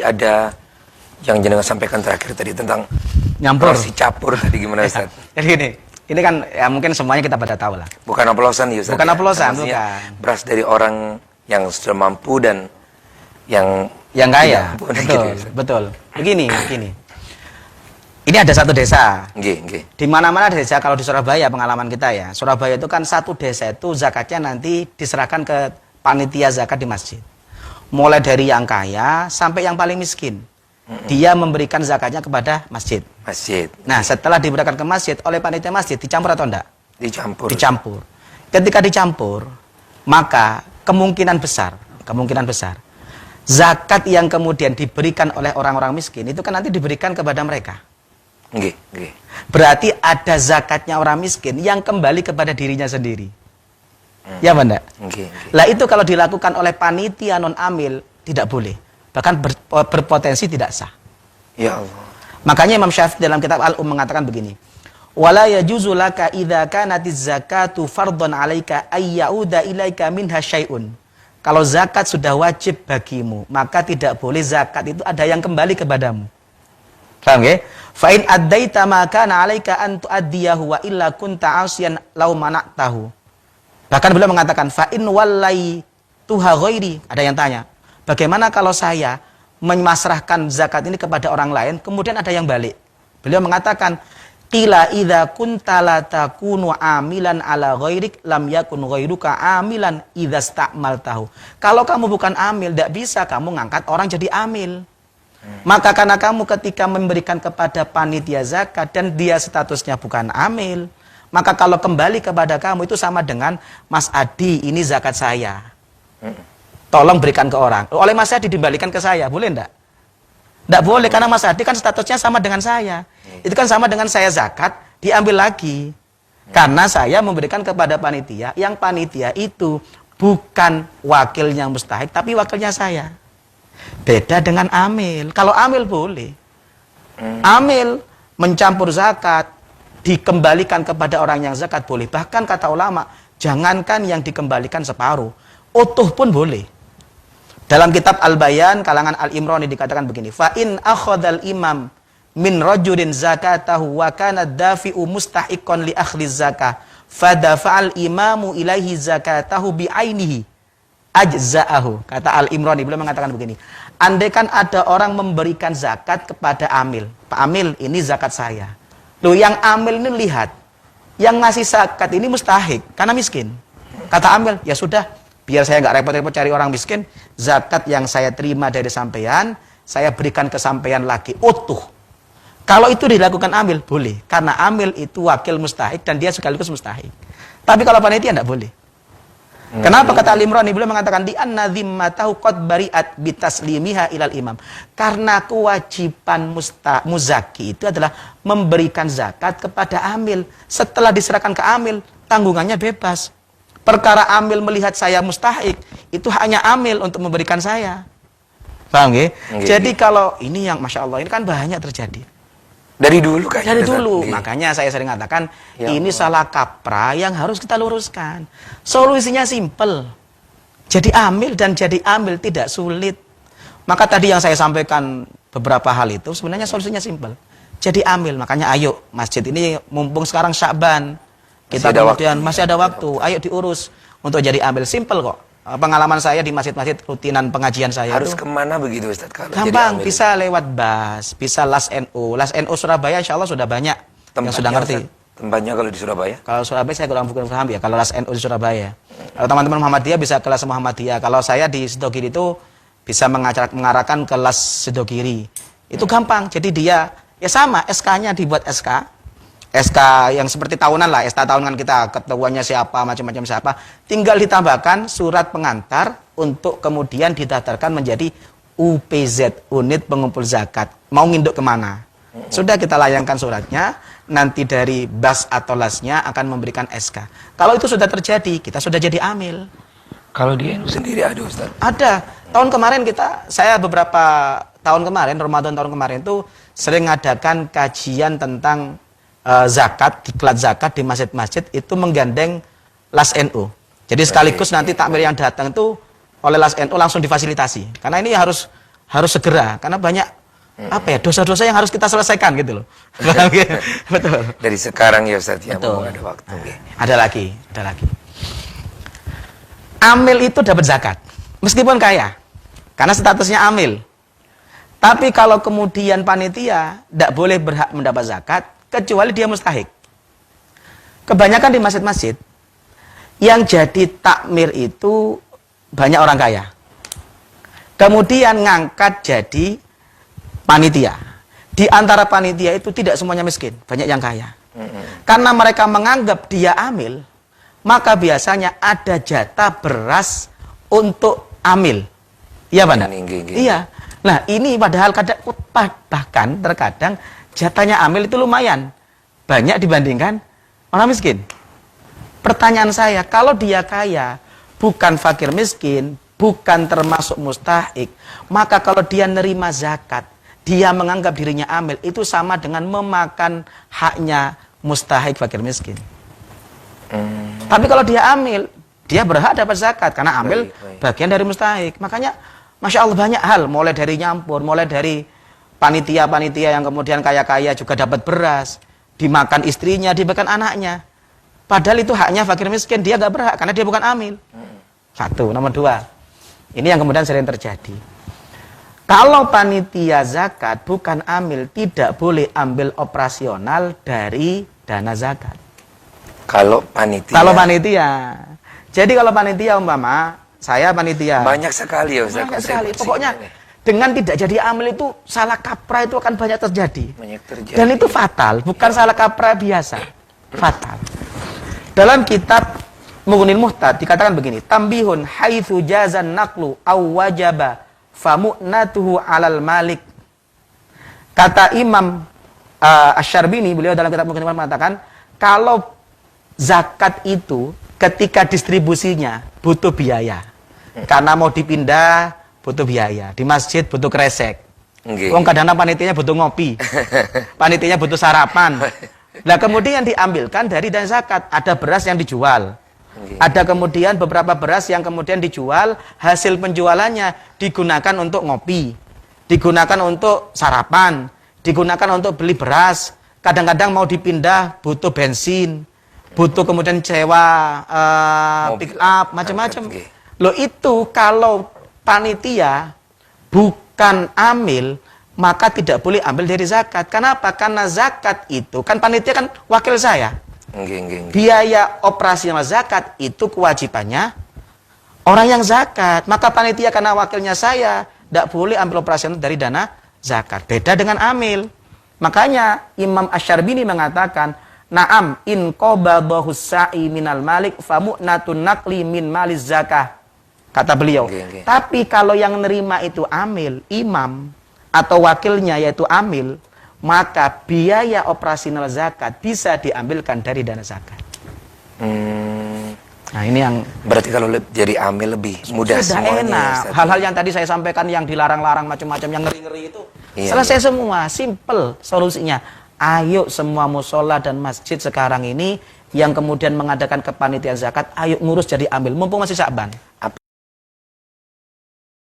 ada yang jenengan sampaikan terakhir tadi tentang nyampur si capur tadi gimana Ustaz? Jadi ini kan ya mungkin semuanya kita pada tahu lah. Bukan oplosan ya Ustaz? Bukan oplosan, bukan. Beras dari orang yang sudah mampu dan yang kaya. Betul, gitu, ya, betul. Begini. Ini ada satu desa. Di mana-mana desa, kalau di Surabaya pengalaman kita ya. Surabaya itu kan satu desa itu zakatnya nanti diserahkan ke panitia zakat di masjid. Mulai dari yang kaya sampai yang paling miskin. Dia memberikan zakatnya kepada masjid. Nah, setelah diberikan ke masjid oleh panitia masjid, dicampur atau enggak? Dicampur. Ketika dicampur, maka kemungkinan besar zakat yang kemudian diberikan oleh orang-orang miskin itu kan nanti diberikan kepada mereka. Berarti ada zakatnya orang miskin yang kembali kepada dirinya sendiri. Ya benar? Lah itu kalau dilakukan oleh panitia non amil tidak boleh. Bahkan berpotensi tidak sah. Ya Allah. Makanya Imam Syafi'i dalam kitab mengatakan begini. Wala yajuzu laka idza kanatiz zakatu fardhan 'alaika ay ya'uda ilaika minha syai'un. Kalau zakat sudah wajib bagimu, maka tidak boleh zakat itu ada yang kembali kepadamu. Paham ya? Fa in addaita ma kana 'alaika an tu'addiyahu wa illa kunta 'asiyan law mana'tahu. Bahkan beliau mengatakan fa in wallai tuha ghairi. Ada yang tanya, bagaimana kalau saya memasrahkan zakat ini kepada orang lain, kemudian ada yang balik? Beliau mengatakan, qila idza kunta la takunu amilan ala ghairik lam yakun ghairuka amilan idza sta'maltahu. Kalau kamu bukan amil, tidak bisa kamu ngangkat orang jadi amil. Maka karena kamu ketika memberikan kepada panitia zakat dan dia statusnya bukan amil, maka kalau kembali kepada kamu itu sama dengan Mas Adi, ini zakat saya. Tolong berikan ke orang. Oleh Mas Adi dibalikan ke saya, boleh enggak? Enggak boleh, karena Mas Adi kan statusnya sama dengan saya. Itu kan sama dengan saya zakat, diambil lagi. Karena saya memberikan kepada panitia, yang panitia itu bukan wakilnya mustahik, tapi wakilnya saya. Beda dengan amil. Kalau amil boleh. Amil mencampur zakat, dikembalikan kepada orang yang zakat boleh. Bahkan kata ulama, jangankan yang dikembalikan separuh, utuh pun boleh. Dalam kitab Al-Bayan kalangan Al-Imrani dikatakan begini, fa in akhadhal imam min rajulin zakatahu wa kana dafi'u mustahiqan li akhli zakah fadafa'al imamu ilaihi zakatahu bi ainihi ajza'ahu. Kata Al-Imrani beliau mengatakan begini, andaikan ada orang memberikan zakat kepada amil, Pak Amil ini zakat saya. Loh, yang amil ini lihat, yang ngasih zakat ini mustahik karena miskin. Kata amil, ya sudah, biar saya nggak repot-repot cari orang miskin, zakat yang saya terima dari sampean, saya berikan ke sampean lagi, utuh. Kalau itu dilakukan amil, boleh. Karena amil itu wakil mustahik dan dia sekaligus mustahik. Tapi kalau panitia tidak boleh. Kenapa kata Al-Imrani? Beliau mengatakan, di anna dhimmatahu qad bari'at bitaslimiha ilal imam. Karena kewajiban muzaki itu adalah memberikan zakat kepada amil. Setelah diserahkan ke amil, tanggungannya bebas. Perkara amil melihat saya mustahik, itu hanya amil untuk memberikan saya. Paham ya? Jadi kalau ini yang Masya Allah, ini kan banyak terjadi. Dari dulu kan? Dari dulu. Makanya saya sering katakan, ini salah kaprah yang harus kita luruskan. Solusinya simple. Jadi amil dan jadi amil tidak sulit. Maka tadi yang saya sampaikan beberapa hal itu, sebenarnya solusinya simple. Jadi amil. Makanya ayo, masjid ini mumpung sekarang Sya'ban. Kita kemudian masih ada waktu, ayo diurus untuk jadi amil. Simple kok. Pengalaman saya di masjid-masjid rutinan pengajian saya harus itu kemana begitu Ustaz? Gampang, bisa lewat BAS, bisa LAS NU. LAS NU Surabaya insya Allah sudah banyak yang sudah ngerti. Tempatnya kalau di Surabaya? Kalau Surabaya saya kurang paham ya, kalau LAS NU di Surabaya. Kalau teman-teman Muhammadiyah bisa ke LAS Muhammadiyah. Kalau saya di Sidogiri itu bisa mengarahkan ke LAS Sidogiri. Itu gampang, jadi dia ya sama, SK-nya dibuat SK yang seperti tahunan lah, SK tahunan kita, ketuanya siapa, macam-macam siapa, tinggal ditambahkan surat pengantar untuk kemudian didaftarkan menjadi UPZ, unit pengumpul zakat. Mau nginduk kemana? Sudah kita layangkan suratnya, nanti dari BAS atau LAS-nya akan memberikan SK. Kalau itu sudah terjadi, kita sudah jadi amil. Kalau di NU sendiri ada Ustaz? Ada. Tahun kemarin saya beberapa tahun kemarin, Ramadan tahun kemarin itu sering ngadakan kajian tentang zakat, diklat zakat di masjid-masjid itu menggandeng LAS NU. Jadi sekaligus nanti takmir yang datang itu oleh LAS NU langsung difasilitasi. Karena ini harus harus segera karena banyak apa ya dosa-dosa yang harus kita selesaikan gitu loh. Betul. Dari sekarang ya Ustaz ya, Betul. ada waktu. Ada lagi. Amil itu dapat zakat meskipun kaya karena statusnya amil. Tapi kalau kemudian panitia tidak boleh berhak mendapat zakat kecuali dia mustahik. Kebanyakan di masjid-masjid yang jadi takmir itu banyak orang kaya. Kemudian ngangkat jadi panitia. Di antara panitia itu tidak semuanya miskin, banyak yang kaya. Karena mereka menganggap dia amil, maka biasanya ada jatah beras untuk amil. Iya, Pak? Iya. Nah, ini padahal bahkan terkadang jatahnya amil itu lumayan banyak dibandingkan orang miskin. Pertanyaan saya, kalau dia kaya, bukan fakir miskin, bukan termasuk mustahik, maka kalau dia nerima zakat, dia menganggap dirinya amil, itu sama dengan memakan haknya mustahik fakir miskin. Tapi kalau dia amil, dia berhak dapat zakat karena amil bagian dari mustahik. Makanya Masya Allah banyak hal, mulai dari nyampur, mulai dari panitia-panitia yang kemudian kaya-kaya juga dapat beras, dimakan istrinya, dimakan anaknya. Padahal itu haknya fakir miskin, dia gak berhak karena dia bukan amil. Satu. Nomor dua, ini yang kemudian sering terjadi. Kalau panitia zakat bukan amil, tidak boleh ambil operasional dari dana zakat. Kalau panitia. Jadi kalau panitia umpama, saya panitia. Banyak sekali ya Ustaz. Banyak sekali. Pokoknya dengan tidak jadi amil itu salah kaprah itu akan banyak terjadi. Dan itu fatal, bukan salah kaprah biasa. Fatal. Dalam kitab Mughnil Muhtad dikatakan begini, tambihun haitsu jazan naqlu aw wajaba famu'natuhu 'alal malik. Kata Imam Asy-Syarbini, beliau dalam kitab Mughnil Muhtad mengatakan, kalau zakat itu ketika distribusinya butuh biaya. Karena mau dipindah butuh biaya. Di masjid butuh kresek. Wong kadang-kadang panitianya butuh ngopi. Panitianya butuh sarapan. Nah, kemudian diambilkan dari dana zakat. Ada beras yang dijual. Ada kemudian beberapa beras yang kemudian dijual, hasil penjualannya digunakan untuk ngopi. Digunakan untuk sarapan. Digunakan untuk beli beras. Kadang-kadang mau dipindah butuh bensin. Butuh kemudian sewa pick up, macam-macam. Loh itu kalau panitia bukan amil, maka tidak boleh ambil dari zakat. Kenapa? Karena zakat itu, kan panitia kan wakil saya. Biaya operasional zakat itu kewajibannya orang yang zakat. Maka panitia karena wakilnya saya, tidak boleh ambil operasional dari dana zakat. Beda dengan amil. Makanya Imam Asy-Syarbini mengatakan, na'am in qabadahu sa'i minal malik famu'natun naqli min maliz zakah. Kata beliau. Tapi kalau yang nerima itu amil, imam atau wakilnya yaitu amil, maka biaya operasional zakat bisa diambilkan dari dana zakat. Nah, ini yang berarti kalau jadi amil lebih mudah semuanya. Enak. Hal-hal yang tadi saya sampaikan yang dilarang-larang macam-macam yang ngeri-ngeri itu selesai semua, simple solusinya. Ayo semua musola dan masjid sekarang ini yang kemudian mengadakan kepanitiaan zakat, ayo ngurus jadi amil mumpung masih Sya'ban.